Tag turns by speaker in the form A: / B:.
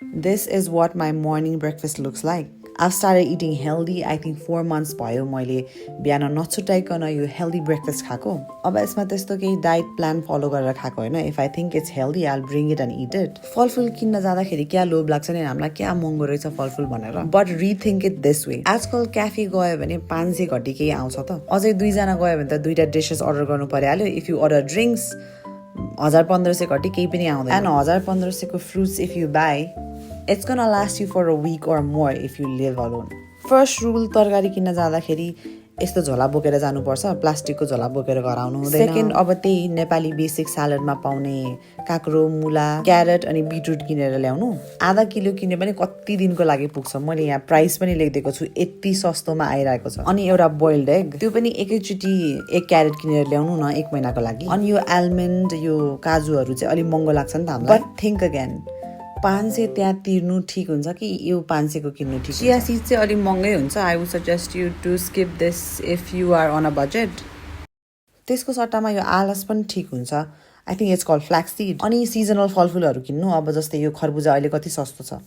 A: This is what my morning breakfast looks like. I've started eating healthy. I think 4 months भयो मैले बिहान नछुटाइकन यो healthy breakfast खाएको. अब यसमा त्यस्तो केही डाइट प्लान फलो गरेर खाएको हैन. If I think it's healthy, I'll bring it and eat it. फलफुल किन्न जाँदाखेरि क्या लोभ लाग्छ नि हामीलाई क्या महँगो रहेछ फलफुल भनेर. But rethink it this way. आजकल क्याफे गयो भने 500 घटी केही आउँछ त. अझै दुई जना गयो भने त दुईटा डिशेस अर्डर गर्नु परिहाल्यो. If you order drinks 1500 घटी केही पनि आउँदैन. And 1500 को fruits if you buy, it's gonna last you for a week or more if you live alone. First rule, तरकारी किन्न जाँदाखेरि यस्तो झोला बोकेर जानुपर्छ, प्लास्टिकको झोला बोकेर घर आउनु हुँदैन. सेकेन्ड, अब त्यही नेपाली बेसिक सालाडमा पाउने काँक्रो, मुला, क्यारेट अनि बिटरुट किनेर ल्याउनु. आधा किलो किने पनि कति दिनको लागि पुग्छ. मैले यहाँ प्राइस पनि लेखिदिएको छु, यति सस्तोमा आइरहेको छ. अनि एउटा बोइल्ड एग, त्यो पनि एकैचोटि एक क्यारेट किनेर ल्याउनु न 1 महिनाको लागि. अनि यो आल्मन्ड, यो काजुहरू चाहिँ अलि महँगो लाग्छ नि त हामीलाई. बट थिंक अगेन, 500 त्यहाँ तिर्नु ठीक हुन्छ कि यो 500 को किन्नु ठीक हुन्छ. चिया सिड चाहिँ अलि महँगै हुन्छ. I would suggest you to skip this if you are on a budget. त्यसको सट्टामा यो आलस पनि ठीक हुन्छ. I think it's called flax seed. अनि सिजनल फलफुलहरू किन्नु, अब जस्तै यो खरबुजा अहिले कति सस्तो छ.